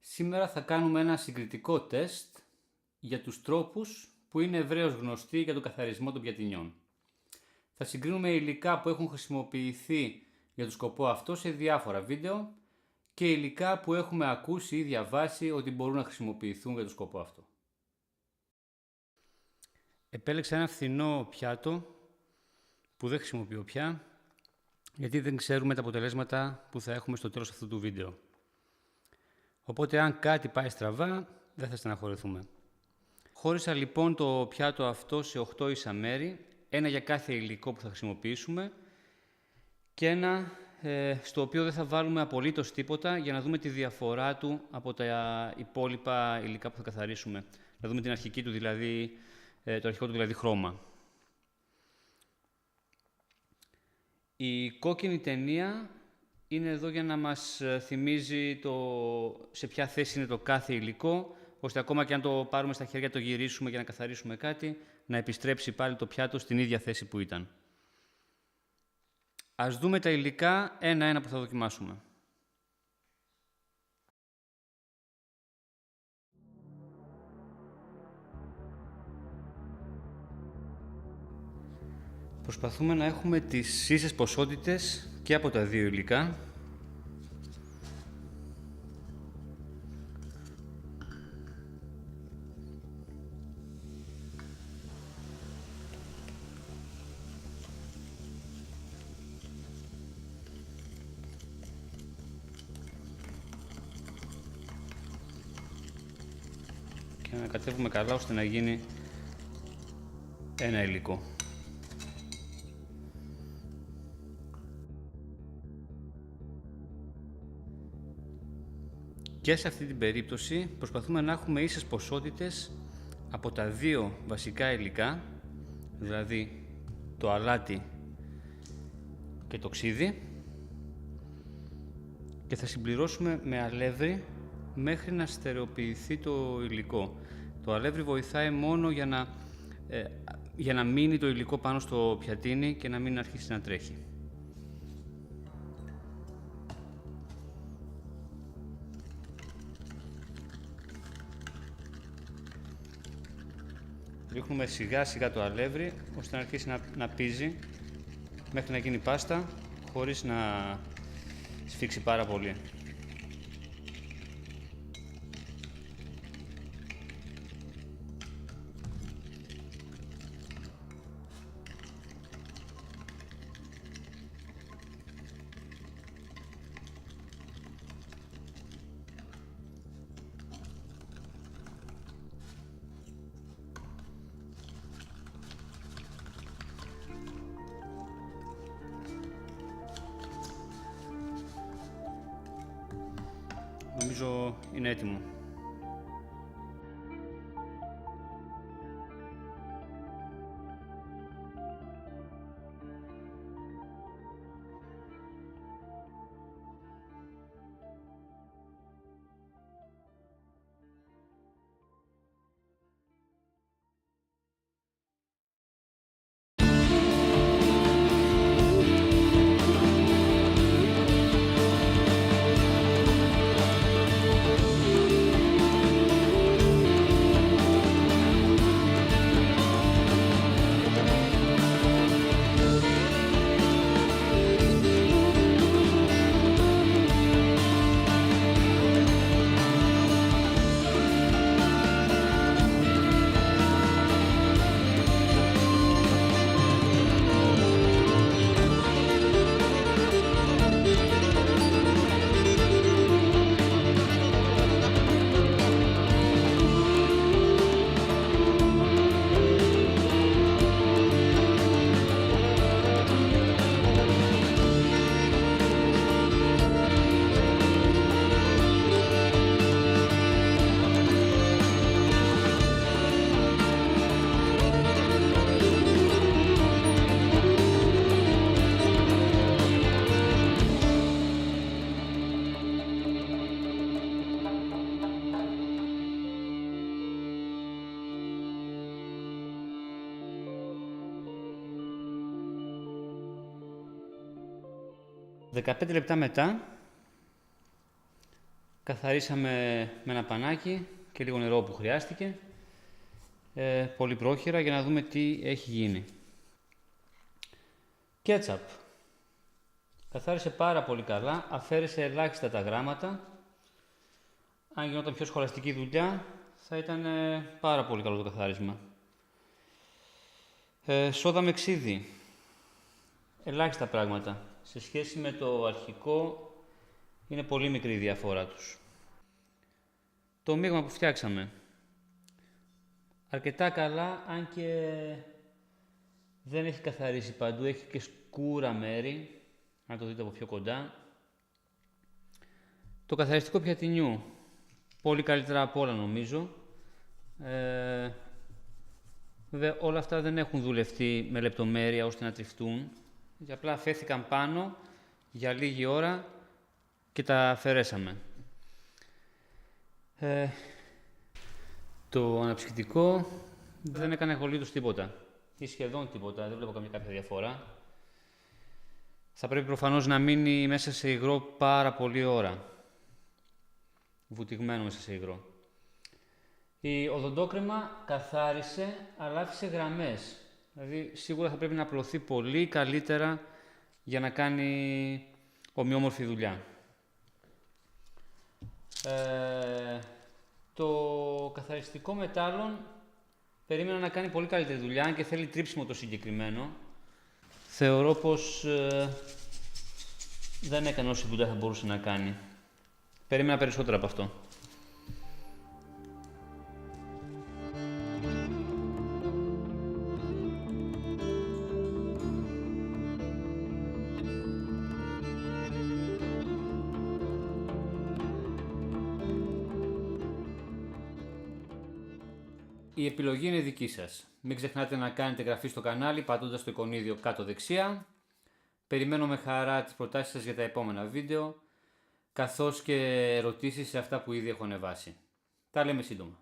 Σήμερα θα κάνουμε ένα συγκριτικό τεστ για τους τρόπους που είναι ευρέως γνωστοί για τον καθαρισμό των πιατινιών. Θα συγκρίνουμε υλικά που έχουν χρησιμοποιηθεί για τον σκοπό αυτό σε διάφορα βίντεο και υλικά που έχουμε ακούσει ή διαβάσει ότι μπορούν να χρησιμοποιηθούν για τον σκοπό αυτό. Επέλεξα ένα φθηνό πιάτο που δεν χρησιμοποιώ πια, γιατί δεν ξέρουμε τα αποτελέσματα που θα έχουμε στο τέλος αυτού του βίντεο. Οπότε αν κάτι πάει στραβά, δεν θα στεναχωρηθούμε. Χώρισα λοιπόν το πιάτο αυτό σε 8 ίσα μέρη, ένα για κάθε υλικό που θα χρησιμοποιήσουμε και ένα στο οποίο δεν θα βάλουμε απολύτως τίποτα για να δούμε τη διαφορά του από τα υπόλοιπα υλικά που θα καθαρίσουμε. Να δούμε την αρχική του δηλαδή, το αρχικό του δηλαδή χρώμα. Η κόκκινη ταινία είναι εδώ για να μας θυμίζει σε ποια θέση είναι το κάθε υλικό, ώστε ακόμα και αν το πάρουμε στα χέρια, το γυρίσουμε για να καθαρίσουμε κάτι, να επιστρέψει πάλι το πιάτο στην ίδια θέση που ήταν. Ας δούμε τα υλικά ένα-ένα που θα δοκιμάσουμε. Προσπαθούμε να έχουμε τις ίσες ποσότητες και από τα δύο υλικά. Και να ανακατεύουμε καλά ώστε να γίνει ένα υλικό. Και σε αυτή την περίπτωση προσπαθούμε να έχουμε ίσες ποσότητες από τα δύο βασικά υλικά, δηλαδή το αλάτι και το ξύδι, και θα συμπληρώσουμε με αλεύρι μέχρι να στερεοποιηθεί το υλικό. Το αλεύρι βοηθάει μόνο για να μείνει το υλικό πάνω στο πιατίνι και να μην αρχίσει να τρέχει. Ρίχνουμε σιγά σιγά το αλεύρι ώστε να αρχίσει να πίζει μέχρι να γίνει πάστα χωρίς να σφίξει πάρα πολύ. Νομίζω είναι έτοιμο. «15 λεπτά μετά Καθαρίσαμε με ένα πανάκι και λίγο νερό που χρειάστηκε, πολύ πρόχειρα, για να δούμε τι έχει γίνει. Κέτσαπ. Καθάρισε πάρα πολύ καλά, αφαίρεσε ελάχιστα τα γράμματα. Αν γινόταν πιο σχολαστική δουλειά, θα ήταν πάρα πολύ καλό το καθάρισμα. Σόδα με ξύδι. Ελάχιστα πράγματα. Σε σχέση με το αρχικό, είναι πολύ μικρή η διαφορά τους. Το μείγμα που φτιάξαμε. Αρκετά καλά, αν και δεν έχει καθαρίσει παντού, έχει και σκούρα μέρη, να το δείτε από πιο κοντά. Το καθαριστικό πιατινιού, πολύ καλύτερα από όλα νομίζω. Βέβαια όλα αυτά δεν έχουν δουλευτεί με λεπτομέρεια ώστε να τριφτούν, και απλά αφέθηκαν πάνω για λίγη ώρα και τα αφαιρέσαμε. Το αναψυκτικό δεν έκανε απολύτως τίποτα ή σχεδόν τίποτα, δεν βλέπω κάποια διαφορά. Θα πρέπει προφανώς να μείνει μέσα σε υγρό πάρα πολλή ώρα, βουτυγμένο μέσα σε υγρό. Η οδοντόκρεμα καθάρισε, αλλά άφησε γραμμές. Δηλαδή, σίγουρα θα πρέπει να απλωθεί πολύ καλύτερα για να κάνει ομοιόμορφη δουλειά. Το καθαριστικό μετάλλων περίμενα να κάνει πολύ καλύτερη δουλειά, αν και θέλει τρίψιμο το συγκεκριμένο. Θεωρώ πως δεν έκανε όση δουλειά θα μπορούσε να κάνει. Περίμενα περισσότερα από αυτό. Η επιλογή είναι δική σας. Μην ξεχνάτε να κάνετε εγγραφή στο κανάλι πατώντας το εικονίδιο κάτω δεξιά. Περιμένω με χαρά τις προτάσεις σας για τα επόμενα βίντεο, καθώς και ερωτήσεις σε αυτά που ήδη έχω ανεβάσει. Τα λέμε σύντομα.